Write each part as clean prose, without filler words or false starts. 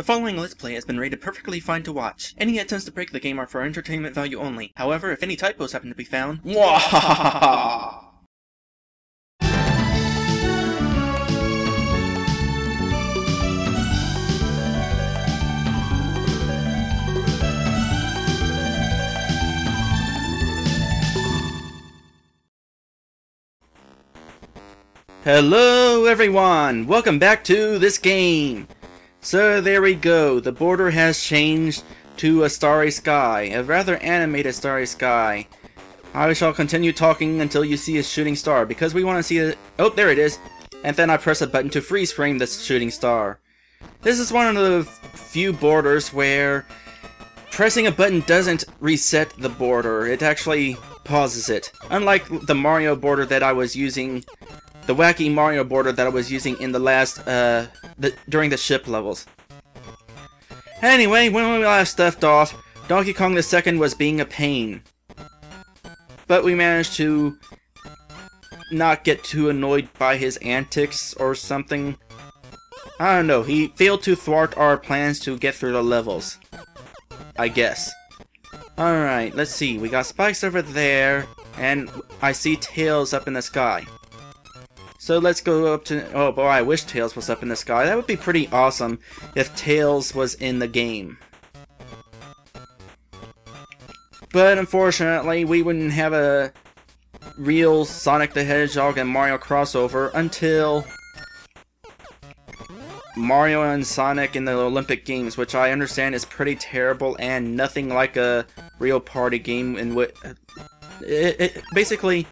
The following Let's Play has been rated perfectly fine to watch. Any attempts to break the game are for entertainment value only. However, if any typos happen to be found, mwahaha! Hello everyone! Welcome back to this game! So there we go, the border has changed to a starry sky, a rather animated starry sky. I shall continue talking until you see a shooting star, because we want to see it. Oh, there it is! And then I press a button to freeze frame this shooting star. This is one of the few borders where pressing a button doesn't reset the border, it actually pauses it. Unlike the Mario border that I was using, the wacky Mario border that I was using in the last, during the ship levels. Anyway, when we last left off, Donkey Kong II was being a pain. But we managed to not get too annoyed by his antics or something. I don't know, he failed to thwart our plans to get through the levels, I guess. Alright, let's see, we got spikes over there, and I see Tails up in the sky. So let's go up to... Oh boy, I wish Tails was up in the sky. That would be pretty awesome if Tails was in the game. But unfortunately, we wouldn't have a real Sonic the Hedgehog and Mario crossover until Mario and Sonic in the Olympic Games, which I understand is pretty terrible and nothing like a real party game in which... basically...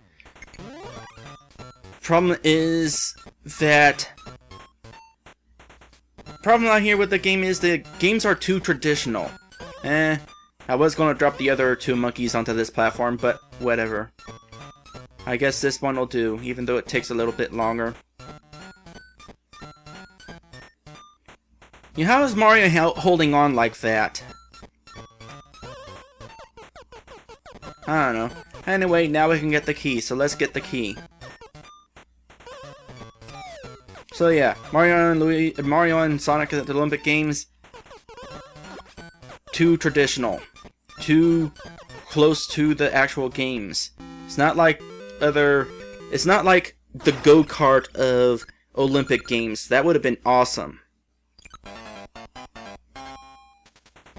Problem is that problem out here with the game is the games are too traditional. I was gonna drop the other two monkeys onto this platform, but whatever. I guess this one will do, even though it takes a little bit longer. You know, how is Mario holding on like that? I don't know. Anyway, now we can get the key, so let's get the key. So yeah, Mario and Sonic at the Olympic Games, too traditional, too close to the actual games. It's not like it's not like the go-kart of Olympic Games. That would have been awesome.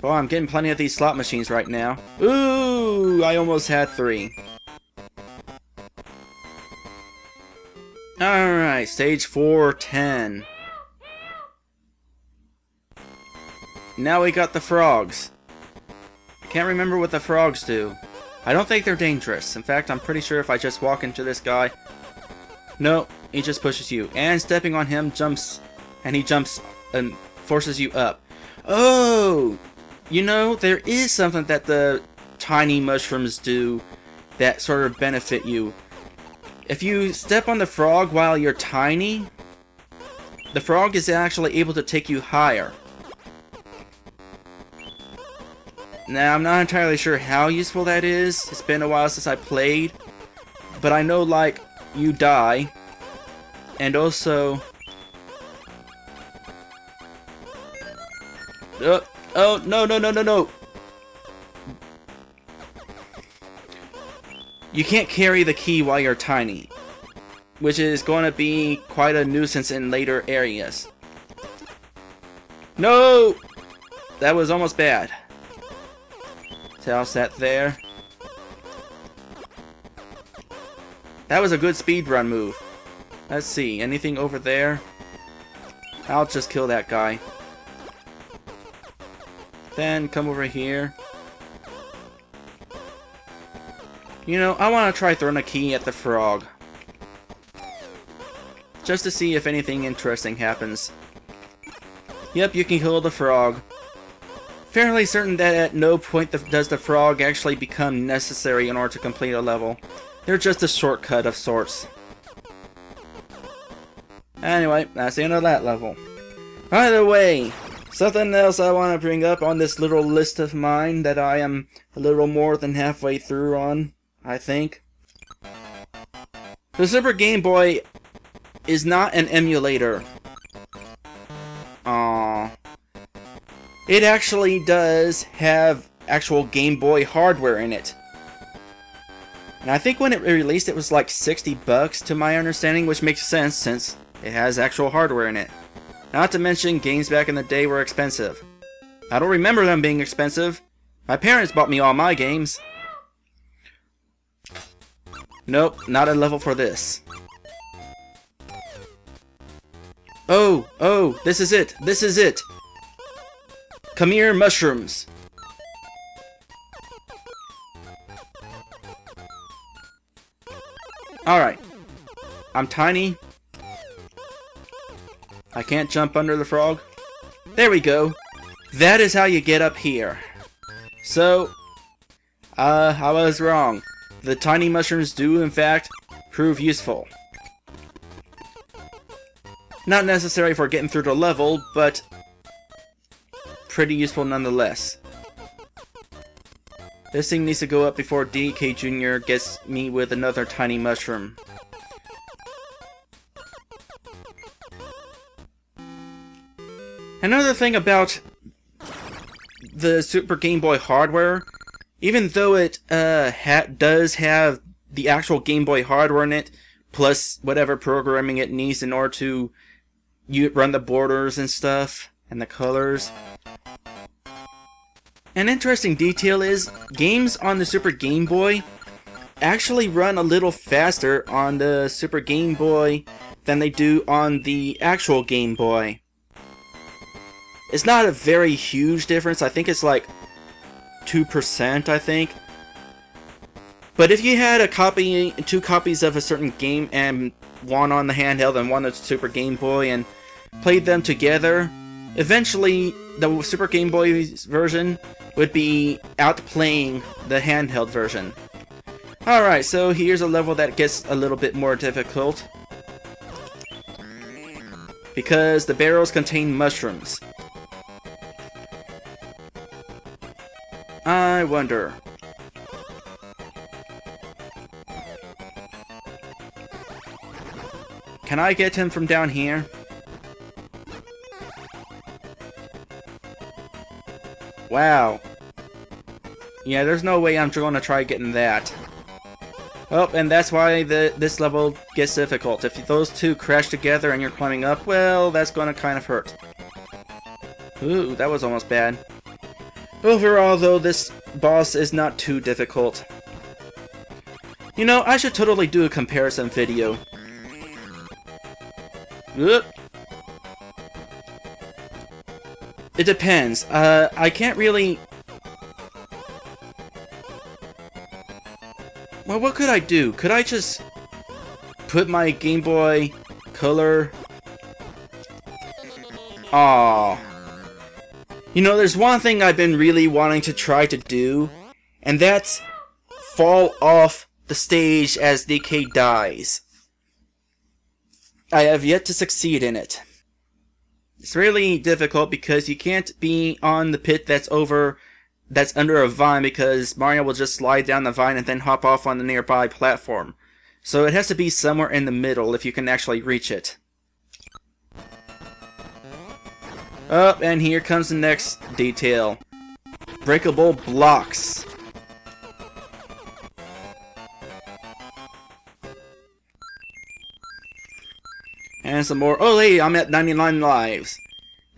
Well, I'm getting plenty of these slot machines right now. Ooh, I almost had 3. Alright, stage 410. Now we got the frogs. Can't remember what the frogs do. I don't think they're dangerous. In fact, I'm pretty sure if I just walk into this guy... No, he just pushes you. And stepping on him jumps... And he jumps and forces you up. Oh! You know, there is something that the tiny mushrooms do that sort of benefit you. If you step on the frog while you're tiny, the frog is actually able to take you higher. Now, I'm not entirely sure how useful that is. It's been a while since I played. But I know, like, you die. And also... Oh, no, no, no, no, no! You can't carry the key while you're tiny, which is going to be quite a nuisance in later areas. No! That was almost bad. Toss that there. That was a good speedrun move. Let's see, anything over there? I'll just kill that guy. Then come over here. You know, I want to try throwing a key at the frog. Just to see if anything interesting happens. Yep, you can kill the frog. Fairly certain that at no point does the frog actually become necessary in order to complete a level. They're just a shortcut of sorts. Anyway, that's the end of that level. By the way, something else I want to bring up on this little list of mine that I am a little more than halfway through on, I think. The Super Game Boy is not an emulator. Aww. it actually does have actual Game Boy hardware in it. And I think when it released it was like $60 to my understanding, which makes sense since it has actual hardware in it. Not to mention games back in the day were expensive. I don't remember them being expensive. My parents bought me all my games. Nope, not a level for this. Oh, this is it, this is it! Come here, mushrooms! Alright. I'm tiny. I can't jump under the frog. There we go. That is how you get up here. So, I was wrong. The tiny mushrooms do, in fact, prove useful. Not necessary for getting through the level, but pretty useful nonetheless. This thing needs to go up before DK Jr. gets me with another tiny mushroom. Another thing about the Super Game Boy hardware, even though it does have the actual Game Boy hardware in it, plus whatever programming it needs in order to run the borders and stuff, and the colors. An interesting detail is, games on the Super Game Boy actually run a little faster on the Super Game Boy than they do on the actual Game Boy. It's not a very huge difference, I think it's like 2%, I think. But if you had two copies of a certain game, and one on the handheld and one on the Super Game Boy, and played them together, eventually the Super Game Boy's version would be outplaying the handheld version. Alright, so here's a level that gets a little bit more difficult, because the barrels contain mushrooms. I wonder. Can I get him from down here? Wow. Yeah, there's no way I'm going to try getting that. Oh, and that's why this level gets difficult. If those two crash together and you're climbing up, well, that's going to kind of hurt. Ooh, that was almost bad. Overall, though, this boss is not too difficult. You know, I should totally do a comparison video. Oop. It depends. I can't really... Well, what could I do? Could I just put my Game Boy Color... Aww. You know, there's one thing I've been really wanting to try to do, and that's fall off the stage as DK dies. I have yet to succeed in it. It's really difficult because you can't be on the pit that's under a vine, because Mario will just slide down the vine and then hop off on the nearby platform. So it has to be somewhere in the middle if you can actually reach it. Oh, and here comes the next detail. Breakable blocks. And some more. Oh, hey, I'm at 99 lives.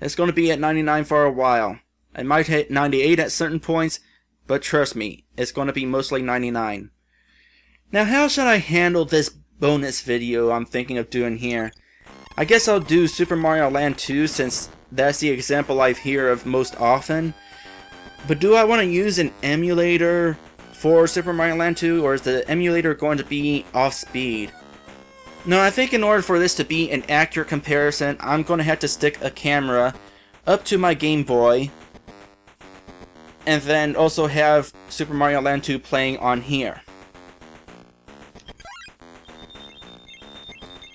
It's going to be at 99 for a while. I might hit 98 at certain points, but trust me, it's going to be mostly 99. Now, how should I handle this bonus video I'm thinking of doing here? I guess I'll do Super Mario Land 2, since that's the example I hear of most often. But do I want to use an emulator for Super Mario Land 2, or is the emulator going to be off speed? No, I think in order for this to be an accurate comparison, I'm going to have to stick a camera up to my Game Boy, and then also have Super Mario Land 2 playing on here.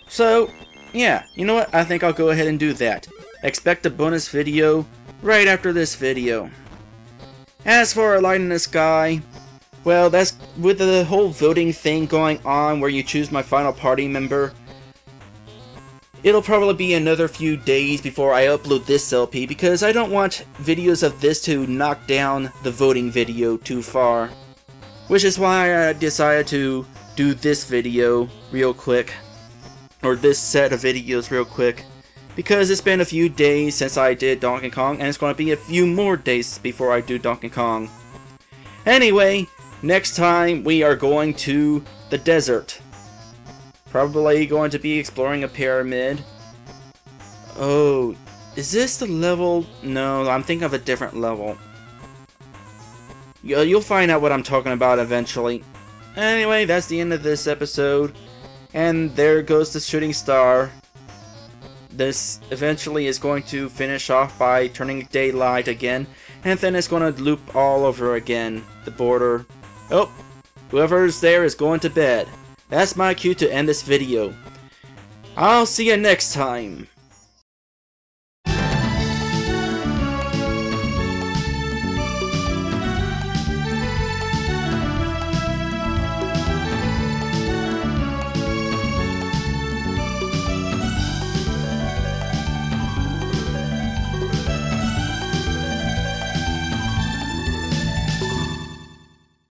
So, yeah, you know what? I think I'll go ahead and do that. Expect a bonus video right after this video. As for A Light in the Sky, well, that's with the whole voting thing going on where you choose my final party member. it'll probably be another few days before I upload this LP because I don't want videos of this to knock down the voting video too far. Which is why I decided to do this video real quick. Or this set of videos real quick. Because it's been a few days since I did Donkey Kong, and it's going to be a few more days before I do Donkey Kong. Anyway, next time we are going to the desert. Probably going to be exploring a pyramid. Oh, is this the level? No, I'm thinking of a different level. You'll find out what I'm talking about eventually. Anyway, that's the end of this episode. And there goes the shooting star. This eventually is going to finish off by turning daylight again, and then it's going to loop all over again, the border. Oh, whoever's there is going to bed. That's my cue to end this video. I'll see you next time.